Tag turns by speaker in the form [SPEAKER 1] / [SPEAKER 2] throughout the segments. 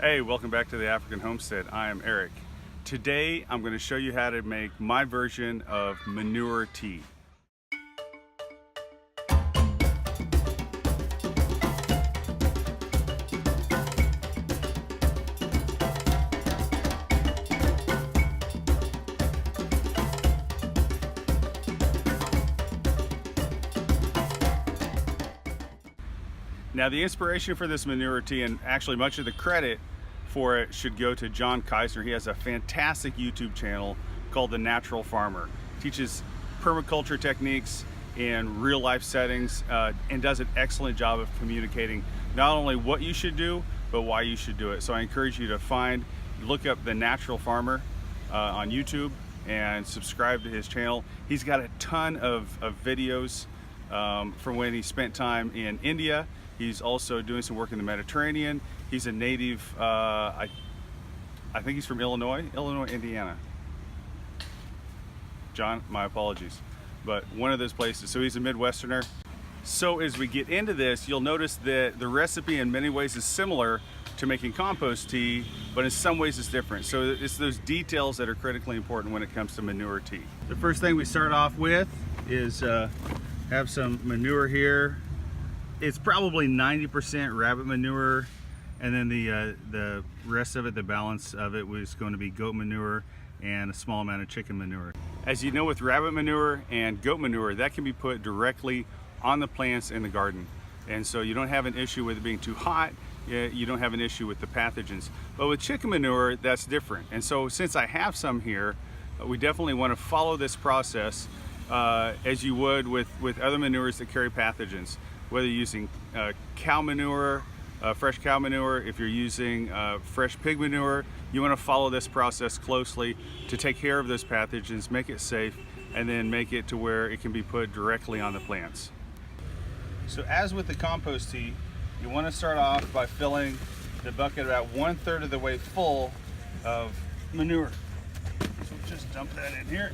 [SPEAKER 1] Hey, welcome back to the African Homestead. I am Eric. Today I'm going to show you how to make my version of manure tea. Now the inspiration for this manure tea, and actually much of the credit for it, should go to John Keisner. He has a fantastic YouTube channel called The Natural Farmer. Teaches permaculture techniques in real life settings and does an excellent job of communicating not only what you should do, but why you should do it. So I encourage you to look up The Natural Farmer on YouTube and subscribe to his channel. He's got a ton of videos from when he spent time in India. He's also doing some work in the Mediterranean. He's a native, I think he's from Illinois, Indiana. John, my apologies, but one of those places. So he's a Midwesterner. So as we get into this, you'll notice that the recipe in many ways is similar to making compost tea, but in some ways it's different. So it's those details that are critically important when it comes to manure tea. The first thing we start off with is have some manure here. It's probably 90% rabbit manure, and then the rest of it, the balance of it, was going to be goat manure and a small amount of chicken manure. As you know, with rabbit manure and goat manure, that can be put directly on the plants in the garden, and so you don't have an issue with it being too hot. You don't have an issue with the pathogens. But with chicken manure, that's different. And so since I have some here, we definitely want to follow this process as you would with other manures that carry pathogens. Whether you're using cow manure, fresh cow manure, if you're using fresh pig manure, you want to follow this process closely to take care of those pathogens, make it safe, and then make it to where it can be put directly on the plants. So as with the compost tea, you want to start off by filling the bucket about 1/3 of the way full of manure. So just dump that in here.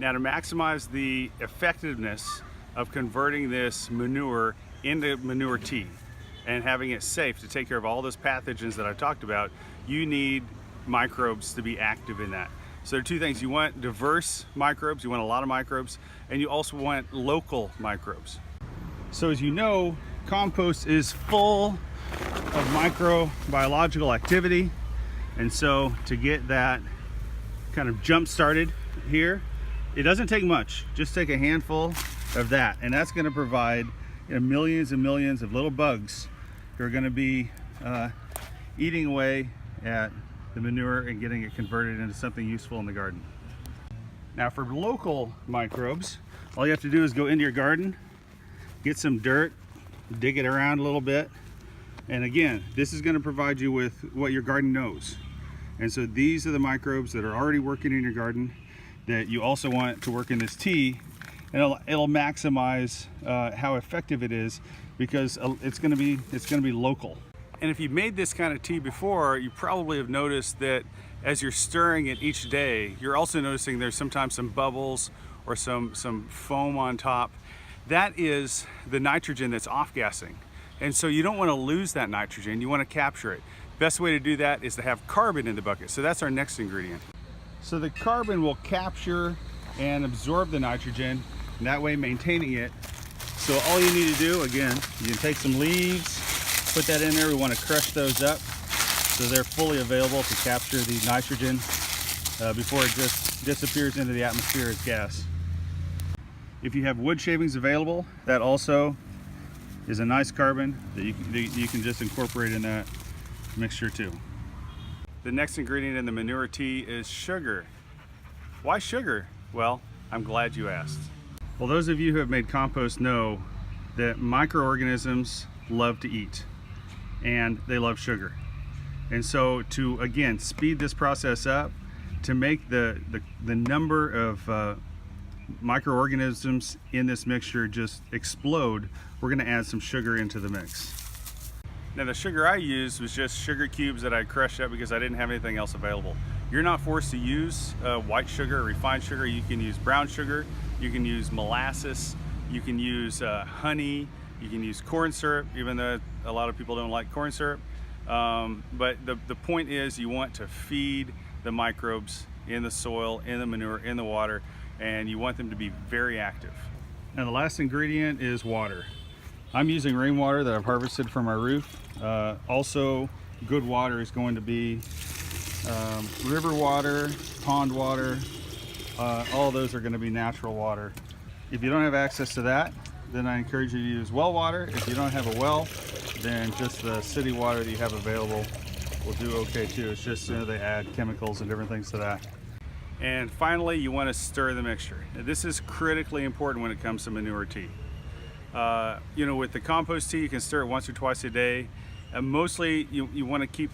[SPEAKER 1] Now, to maximize the effectiveness of converting this manure into manure tea and having it safe to take care of all those pathogens that I talked about, you need microbes to be active in that. So there are two things. You want diverse microbes, you want a lot of microbes, and you also want local microbes. So as you know, compost is full of microbiological activity, and so to get that kind of jump started here, it doesn't take much. Just take a handful of that, and that's going to provide millions and millions of little bugs who are going to be eating away at the manure and getting it converted into something useful in the garden. Now for local microbes, all you have to do is go into your garden, get some dirt, dig it around a little bit, and again, this is going to provide you with what your garden knows. And so these are the microbes that are already working in your garden that you also want to work in this tea, and it'll maximize how effective it is, because it's going to be local. And if you've made this kind of tea before, you probably have noticed that as you're stirring it each day, you're also noticing there's sometimes some bubbles or some foam on top. That is the nitrogen that's off-gassing, and so you don't want to lose that nitrogen. You want to capture it. Best way to do that is to have carbon in the bucket. So that's our next ingredient. So the carbon will capture and absorb the nitrogen, and that way maintaining it. So all you need to do, again, you can take some leaves, put that in there. We want to crush those up so they're fully available to capture the nitrogen before it just disappears into the atmosphere as gas. If you have wood shavings available, that also is a nice carbon that you can just incorporate in that mixture too. The next ingredient in the manure tea is sugar. Why sugar? Well, I'm glad you asked. Well, those of you who have made compost know that microorganisms love to eat, and they love sugar. And so to, again, speed this process up, to make the number of microorganisms in this mixture just explode, we're going to add some sugar into the mix. Now the sugar I used was just sugar cubes that I crushed up because I didn't have anything else available. You're not forced to use white sugar or refined sugar. You can use brown sugar, you can use molasses, you can use honey, you can use corn syrup, even though a lot of people don't like corn syrup. But the point is, you want to feed the microbes in the soil, in the manure, in the water, and you want them to be very active. Now the last ingredient is water. I'm using rainwater that I've harvested from our roof. Also, good water is going to be river water, pond water, all those are going to be natural water. If you don't have access to that, then I encourage you to use well water. If you don't have a well, then just the city water that you have available will do okay too. It's just, they add chemicals and different things to that. And finally, you want to stir the mixture. Now, this is critically important when it comes to manure tea. With the compost tea, you can stir it once or twice a day. Mostly, you want to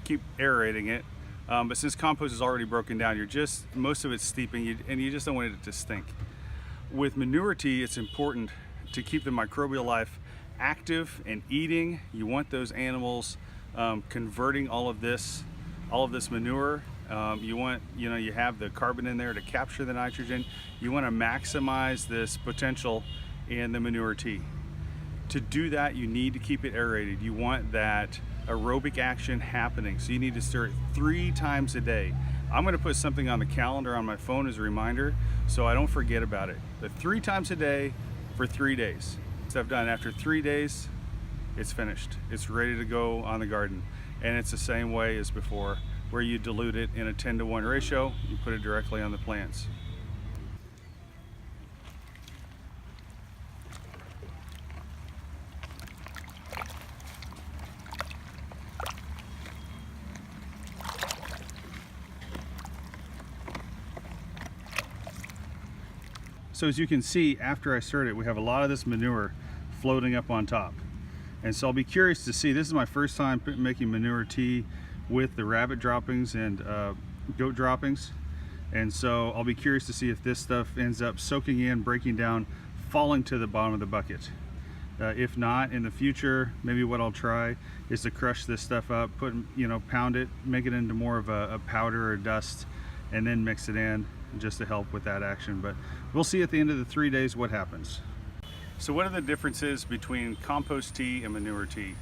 [SPEAKER 1] keep aerating it. But since compost is already broken down, most of it's steeping, and you just don't want it to stink. With manure tea, it's important to keep the microbial life active and eating. You want those animals converting all of this manure. You have the carbon in there to capture the nitrogen. You want to maximize this potential in the manure tea. To do that, you need to keep it aerated. You want that aerobic action happening, so you need to stir it 3 times a day. I'm going to put something on the calendar on my phone as a reminder so I don't forget about it. But 3 times a day for 3 days. So I've done after 3 days, it's finished. It's ready to go on the garden. And it's the same way as before, where you dilute it in a 10-to-1 ratio, you put it directly on the plants. So as you can see, after I stirred it, we have a lot of this manure floating up on top. And so I'll be curious to see, this is my first time making manure tea with the rabbit droppings and goat droppings. And so I'll be curious to see if this stuff ends up soaking in, breaking down, falling to the bottom of the bucket. If not, in the future, maybe what I'll try is to crush this stuff up, pound it, make it into more of a powder or dust, and then mix it in just to help with that action. But we'll see at the end of the 3 days what happens. So what are the differences between compost tea and manure tea?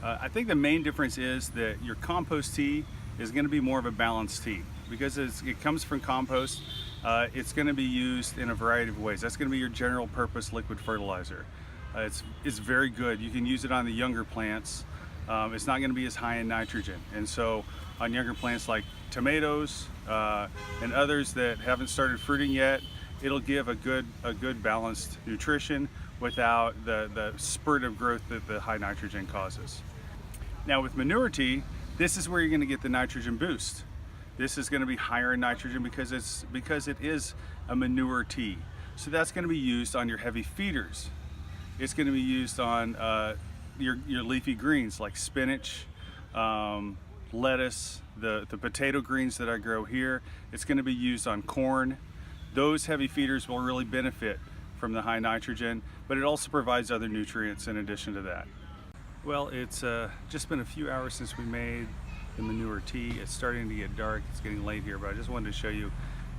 [SPEAKER 1] I think the main difference is that your compost tea is going to be more of a balanced tea because it comes from compost. It's going to be used in a variety of ways. That's going to be your general purpose liquid fertilizer. It's very good. You can use it on the younger plants. It's not going to be as high in nitrogen, and so on younger plants like tomatoes and others that haven't started fruiting yet, it'll give a good balanced nutrition without the spurt of growth that the high nitrogen causes. Now with manure tea, this is where you're going to get the nitrogen boost. This is going to be higher in nitrogen because it is a manure tea. So that's going to be used on your heavy feeders. It's going to be used on your leafy greens like spinach, lettuce, the potato greens that I grow here. It's going to be used on corn. Those heavy feeders will really benefit from the high nitrogen, but it also provides other nutrients in addition to that. Well, it's just been a few hours since we made the manure tea. It's starting to get dark, it's getting late here, but I just wanted to show you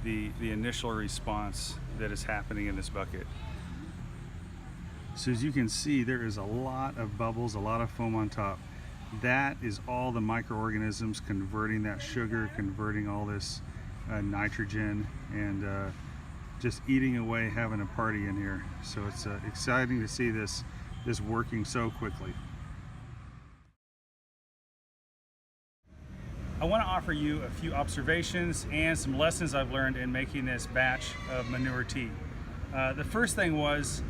[SPEAKER 1] the initial response that is happening in this bucket. So as you can see, there is a lot of bubbles, a lot of foam on top. That is all the microorganisms converting that sugar, converting all this nitrogen, and just eating away, having a party in here. So it's exciting to see this working so quickly. I want to offer you a few observations and some lessons I've learned in making this batch of manure tea. The first thing was,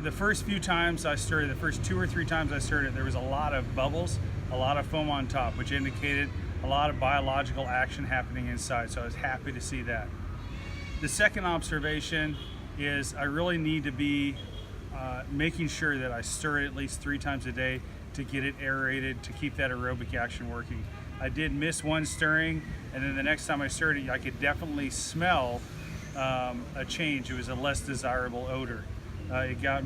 [SPEAKER 1] the first few times I stirred it, the first 2 or 3 times I stirred it, there was a lot of bubbles, a lot of foam on top, which indicated a lot of biological action happening inside, so I was happy to see that. The second observation is I really need to be making sure that I stir it at least 3 times a day to get it aerated, to keep that aerobic action working. I did miss one stirring, and then the next time I stirred it, I could definitely smell a change. It was a less desirable odor. It got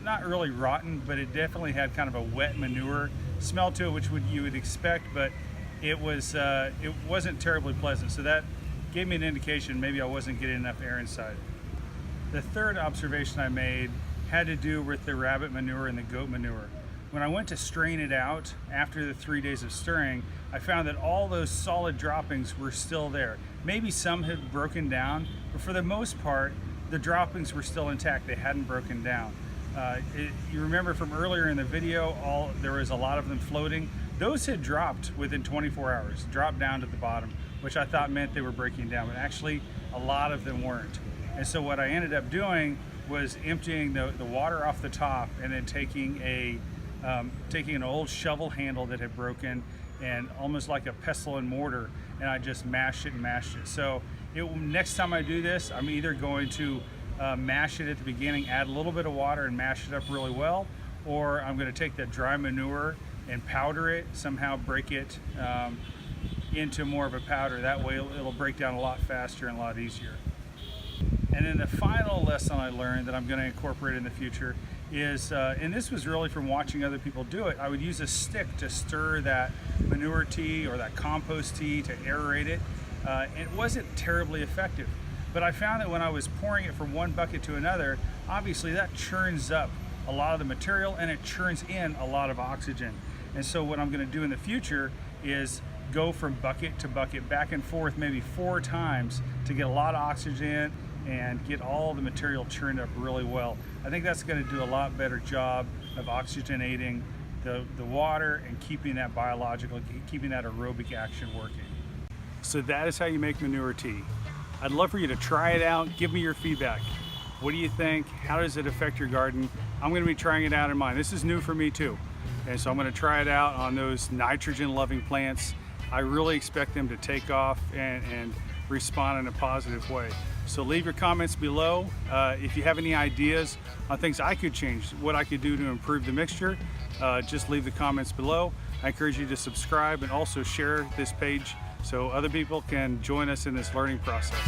[SPEAKER 1] not really rotten, but it definitely had kind of a wet manure smell to it, which you would expect, but it wasn't terribly pleasant. So that gave me an indication maybe I wasn't getting enough air inside. The third observation I made had to do with the rabbit manure and the goat manure. When I went to strain it out after the 3 days of stirring, I found that all those solid droppings were still there. Maybe some had broken down, but for the most part, the droppings were still intact. They hadn't broken down. You remember from earlier in the video, there was a lot of them floating. Those had dropped within 24 hours, dropped down to the bottom, which I thought meant they were breaking down, but actually a lot of them weren't. And so what I ended up doing was emptying the water off the top and then taking an old shovel handle that had broken and almost like a pestle and mortar, and I just mashed it and mashed it. So next time I do this, I'm either going to mash it at the beginning, add a little bit of water and mash it up really well, or I'm going to take that dry manure and powder it, somehow break it into more of a powder. That way it'll break down a lot faster and a lot easier. And then the final lesson I learned that I'm going to incorporate in the future is, and this was really from watching other people do it, I would use a stick to stir that manure tea or that compost tea to aerate it. It wasn't terribly effective, but I found that when I was pouring it from one bucket to another, obviously that churns up a lot of the material and it churns in a lot of oxygen. And so what I'm going to do in the future is go from bucket to bucket, back and forth maybe 4 times to get a lot of oxygen and get all the material churned up really well. I think that's going to do a lot better job of oxygenating the water and keeping that biological, keeping that aerobic action working. So that is how you make manure tea. I'd love for you to try it out. Give me your feedback. What do you think? How does it affect your garden? I'm going to be trying it out in mine. This is new for me too. And so I'm going to try it out on those nitrogen loving plants. I really expect them to take off and respond in a positive way. So leave your comments below. If you have any ideas on things I could change, what I could do to improve the mixture, just leave the comments below. I encourage you to subscribe and also share this page so other people can join us in this learning process.